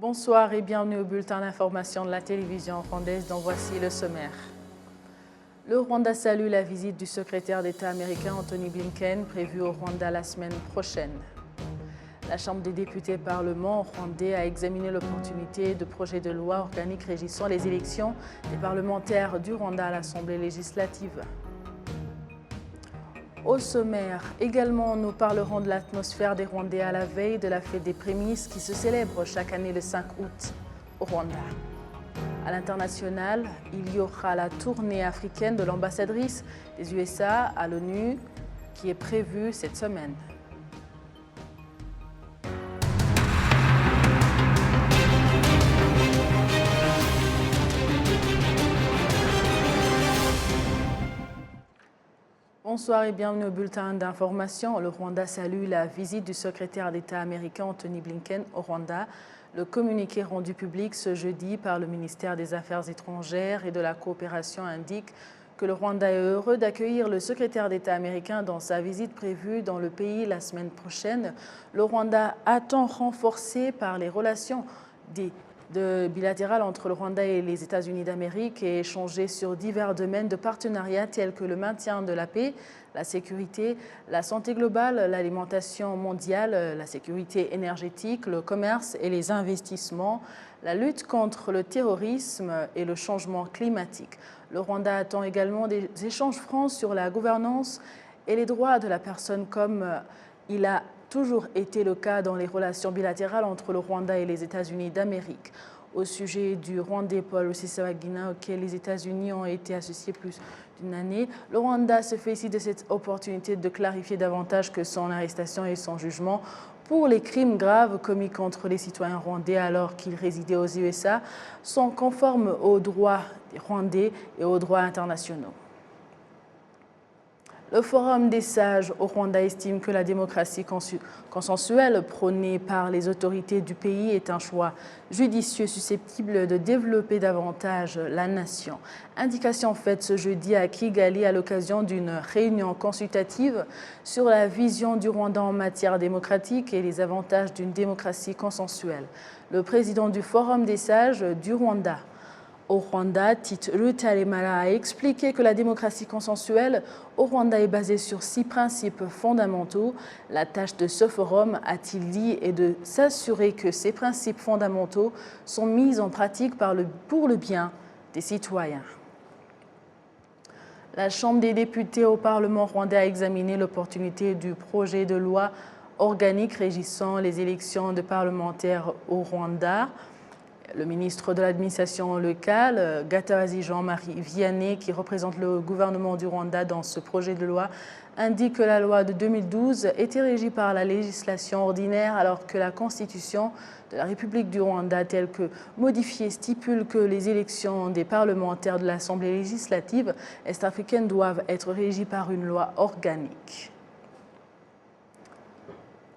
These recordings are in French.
Bonsoir et bienvenue au bulletin d'information de la télévision rwandaise dont voici le sommaire. Le Rwanda salue la visite du secrétaire d'État américain Anthony Blinken prévue au Rwanda la semaine prochaine. La Chambre des députés parlement rwandais a examiné l'opportunité de projet de loi organique régissant les élections des parlementaires du Rwanda à l'Assemblée législative. Au sommaire, également, nous parlerons de l'atmosphère des Rwandais à la veille de la fête des prémices qui se célèbre chaque année le 5 août au Rwanda. À l'international, il y aura la tournée africaine de l'ambassadrice des USA à l'ONU qui est prévue cette semaine. Bonsoir et bienvenue au bulletin d'information. Le Rwanda salue la visite du secrétaire d'État américain Anthony Blinken au Rwanda. Le communiqué rendu public ce jeudi par le ministère des Affaires étrangères et de la coopération indique que le Rwanda est heureux d'accueillir le secrétaire d'État américain dans sa visite prévue dans le pays la semaine prochaine. Le Rwanda attend renforcer par les relations bilatérales entre le Rwanda et les États-Unis d'Amérique et échanger sur divers domaines de partenariat tels que le maintien de la paix, la sécurité, la santé globale, l'alimentation mondiale, la sécurité énergétique, le commerce et les investissements, la lutte contre le terrorisme et le changement climatique. Le Rwanda attend également des échanges francs sur la gouvernance et les droits de la personne comme il a toujours été le cas dans les relations bilatérales entre le Rwanda et les États-Unis d'Amérique. Au sujet du Rwandais Paul Rusesabagina, auquel les États-Unis ont été associés plus d'une année, le Rwanda se félicite de cette opportunité de clarifier davantage que son arrestation et son jugement pour les crimes graves commis contre les citoyens rwandais alors qu'ils résidaient aux USA sont conformes aux droits des Rwandais et aux droits internationaux. Le Forum des sages au Rwanda estime que la démocratie consensuelle prônée par les autorités du pays est un choix judicieux susceptible de développer davantage la nation. Indication faite ce jeudi à Kigali à l'occasion d'une réunion consultative sur la vision du Rwanda en matière démocratique et les avantages d'une démocratie consensuelle. Le président du Forum des sages du Rwanda, au Rwanda, Tite Rutaremara a expliqué que la démocratie consensuelle au Rwanda est basée sur 6 principes fondamentaux. La tâche de ce forum, a-t-il dit, est de s'assurer que ces principes fondamentaux sont mis en pratique pour le bien des citoyens. La Chambre des députés au Parlement rwandais a examiné l'opportunité du projet de loi organique régissant les élections de parlementaires au Rwanda. Le ministre de l'administration locale, Gatabazi Jean-Marie Vianney, qui représente le gouvernement du Rwanda dans ce projet de loi, indique que la loi de 2012 était régie par la législation ordinaire alors que la constitution de la République du Rwanda, telle que modifiée, stipule que les élections des parlementaires de l'Assemblée législative est-africaine doivent être régies par une loi organique.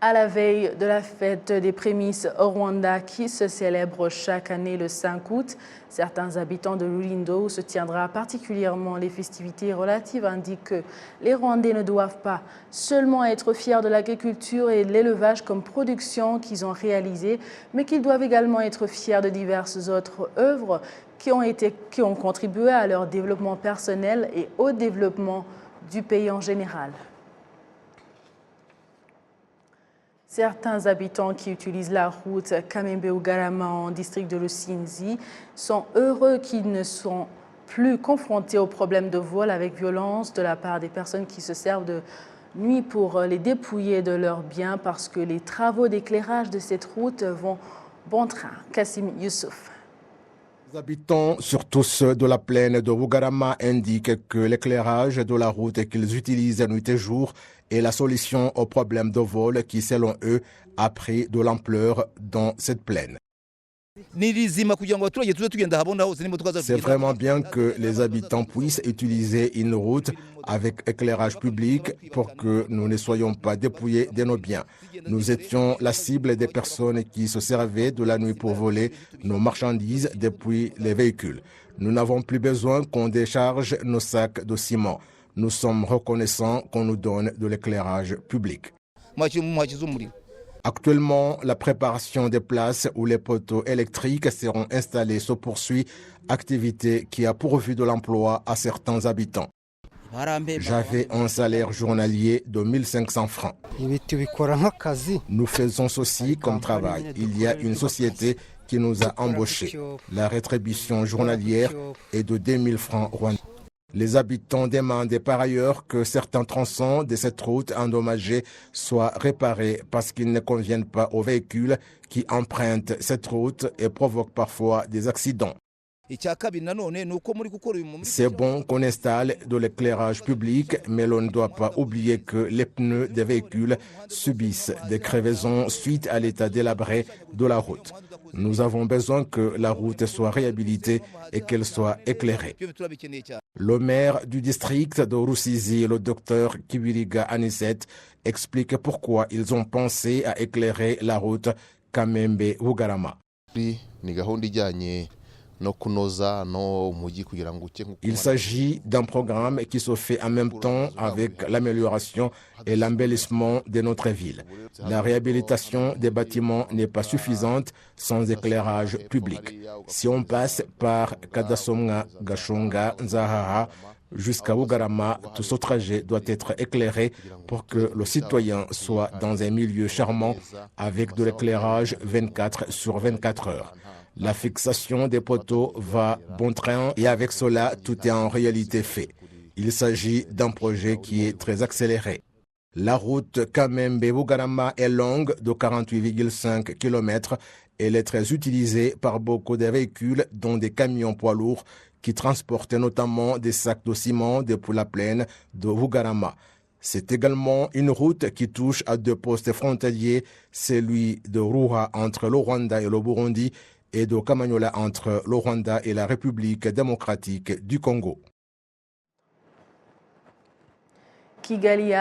À la veille de la fête des prémices au Rwanda qui se célèbre chaque année le 5 août, certains habitants de Lulindo où se tiendra particulièrement les festivités relatives indiquent que les Rwandais ne doivent pas seulement être fiers de l'agriculture et de l'élevage comme production qu'ils ont réalisée, mais qu'ils doivent également être fiers de diverses autres œuvres qui ont contribué à leur développement personnel et au développement du pays en général. Certains habitants qui utilisent la route Kamembe-Ugarama en district de Rusizi sont heureux qu'ils ne sont plus confrontés aux problèmes de vol avec violence de la part des personnes qui se servent de nuit pour les dépouiller de leurs biens parce que les travaux d'éclairage de cette route vont bon train. Kassim Youssouf. Les habitants, surtout ceux de la plaine de Ugarama, indiquent que l'éclairage de la route qu'ils utilisent nuit et jour est la solution au problème de vol qui, selon eux, a pris de l'ampleur dans cette plaine. C'est vraiment bien que les habitants puissent utiliser une route avec éclairage public pour que nous ne soyons pas dépouillés de nos biens. Nous étions la cible des personnes qui se servaient de la nuit pour voler nos marchandises depuis les véhicules. Nous n'avons plus besoin qu'on décharge nos sacs de ciment. Nous sommes reconnaissants qu'on nous donne de l'éclairage public. Actuellement, la préparation des places où les poteaux électriques seront installés se poursuit, activité qui a pourvu de l'emploi à certains habitants. J'avais un salaire journalier de 1500 francs. Nous faisons ceci comme travail. Il y a une société qui nous a embauchés. La rétribution journalière est de 2000 francs rwandais. Les habitants demandent par ailleurs que certains tronçons de cette route endommagée soient réparés parce qu'ils ne conviennent pas aux véhicules qui empruntent cette route et provoquent parfois des accidents. C'est bon qu'on installe de l'éclairage public, mais l'on ne doit pas oublier que les pneus des véhicules subissent des crevaisons suite à l'état délabré de la route. Nous avons besoin que la route soit réhabilitée et qu'elle soit éclairée. Le maire du district de Rusizi, le docteur Kibiriga Anisette, explique pourquoi ils ont pensé à éclairer la route Kamembe-Bugarama. Il s'agit d'un programme qui se fait en même temps avec l'amélioration et l'embellissement de notre ville. La réhabilitation des bâtiments n'est pas suffisante sans éclairage public. Si on passe par Kadasomga, Gashonga, Nzahaha, jusqu'à Bugarama, tout ce trajet doit être éclairé pour que le citoyen soit dans un milieu charmant avec de l'éclairage 24 sur 24 heures. La fixation des poteaux va bon train et avec cela, tout est en réalité fait. Il s'agit d'un projet qui est très accéléré. La route Kamembe-Bugarama est longue de 48,5 km. Elle est très utilisée par beaucoup de véhicules, dont des camions poids lourds qui transportent notamment des sacs de ciment depuis la plaine de Bugarama. C'est également une route qui touche à deux postes frontaliers, celui de Ruha entre le Rwanda et le Burundi et de Kamanyola entre le Rwanda et la République démocratique du Congo. Kigali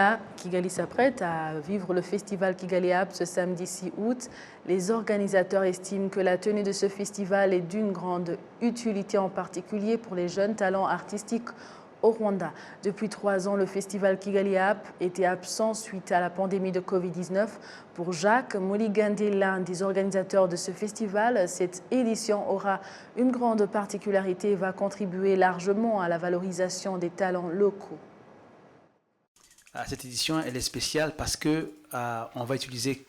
s'apprête à vivre le festival Kigali Up ce samedi 6 août. Les organisateurs estiment que la tenue de ce festival est d'une grande utilité, en particulier pour les jeunes talents artistiques au Rwanda. Depuis 3 ans, le festival Kigali Up était absent suite à la pandémie de Covid-19. Pour Jacques Moligande, l'un des organisateurs de ce festival, cette édition aura une grande particularité et va contribuer largement à la valorisation des talents locaux. Cette édition, elle est spéciale parce que on va utiliser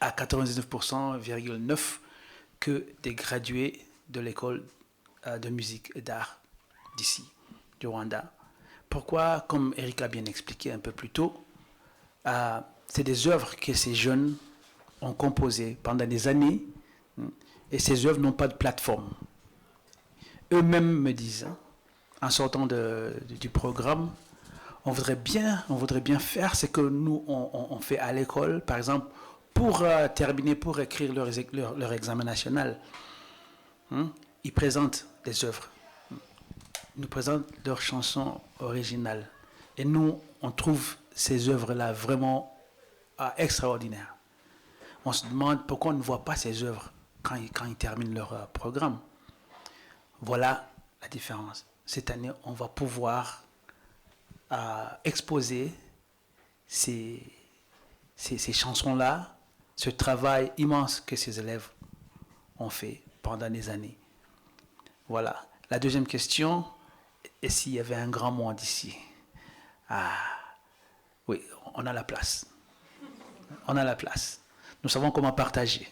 à 99,9% que des gradués de l'école de musique et d'art d'ici, du Rwanda. Pourquoi? Comme Eric a bien expliqué un peu plus tôt, c'est des œuvres que ces jeunes ont composées pendant des années, et ces œuvres n'ont pas de plateforme. Eux-mêmes me disent, en sortant du programme, on voudrait bien faire ce que nous, on fait à l'école, par exemple, pour terminer, pour écrire leur examen national. Ils présentent des œuvres. Ils nous présentent leurs chansons originales. Et nous, on trouve ces œuvres-là vraiment extraordinaires. On se demande pourquoi on ne voit pas ces œuvres quand ils terminent leur programme. Voilà la différence. Cette année, on va pouvoir exposer ces chansons-là, ce travail immense que ces élèves ont fait pendant des années. Voilà. La deuxième question, est s'il y avait un grand monde ici? Oui, on a la place. On a la place. Nous savons comment partager.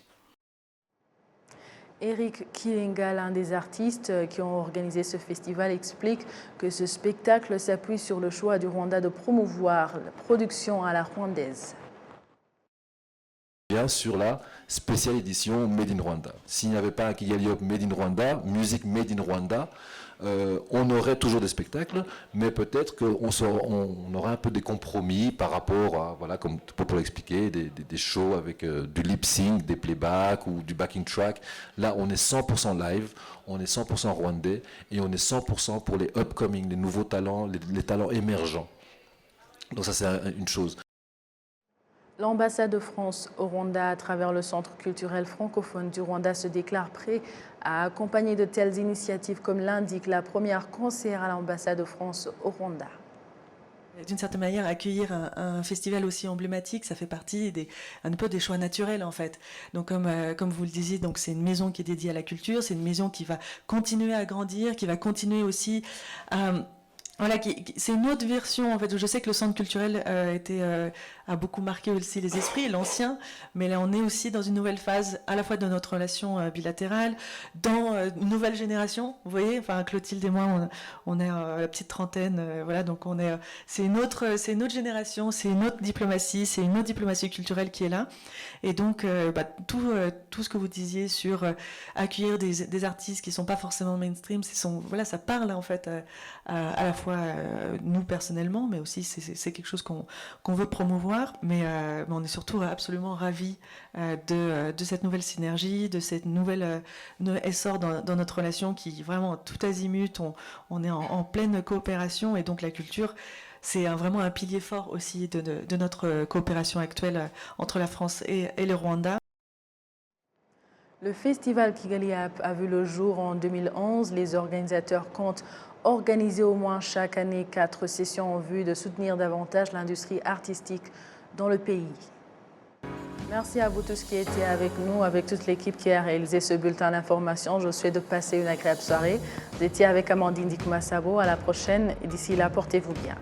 Eric Kilenga, l'un des artistes qui ont organisé ce festival, explique que ce spectacle s'appuie sur le choix du Rwanda de promouvoir la production à la rwandaise. Bien sur la spéciale édition Made in Rwanda. S'il n'y avait pas un Kigali Up Made in Rwanda, musique Made in Rwanda, on aurait toujours des spectacles, mais peut-être qu'on aurait un peu des compromis par rapport à, voilà, comme pour l'expliquer, des shows avec du lip sync, des playbacks ou du backing track. Là, on est 100% live, on est 100% rwandais et on est 100% pour les upcoming, les nouveaux talents, les talents émergents. Donc ça, c'est une chose. L'ambassade de France au Rwanda, à travers le Centre culturel francophone du Rwanda, se déclare prêt à accompagner de telles initiatives, comme l'indique la première conseillère à l'ambassade de France au Rwanda. D'une certaine manière, accueillir un festival aussi emblématique, ça fait partie un peu des choix naturels en fait. Donc comme vous le disiez, donc c'est une maison qui est dédiée à la culture, c'est une maison qui va continuer à grandir, qui va continuer aussi à... Voilà, c'est une autre version en fait. Je sais que le centre culturel a beaucoup marqué aussi les esprits, l'ancien, mais là on est aussi dans une nouvelle phase, à la fois de notre relation bilatérale, dans une nouvelle génération. Vous voyez, enfin Clotilde et moi, on est la petite trentaine, voilà, donc c'est une autre génération, c'est une autre diplomatie culturelle qui est là, et donc tout ce que vous disiez sur accueillir des artistes qui sont pas forcément mainstream, ça parle en fait à la fois nous personnellement, mais aussi c'est quelque chose qu'on veut promouvoir, mais on est surtout absolument ravis de cette nouvelle synergie, de cette nouvelle essor dans notre relation qui vraiment tout azimut, on est en pleine coopération, et donc la culture c'est vraiment un pilier fort aussi de notre coopération actuelle entre la France et le Rwanda. Le festival Kigali a vu le jour en 2011. Les organisateurs comptent organiser au moins chaque année 4 sessions en vue de soutenir davantage l'industrie artistique dans le pays. Merci à vous tous qui étiez avec nous, avec toute l'équipe qui a réalisé ce bulletin d'information. Je vous souhaite de passer une agréable soirée. Vous étiez avec Amandine Dikoumassabo. À la prochaine et d'ici là, portez-vous bien.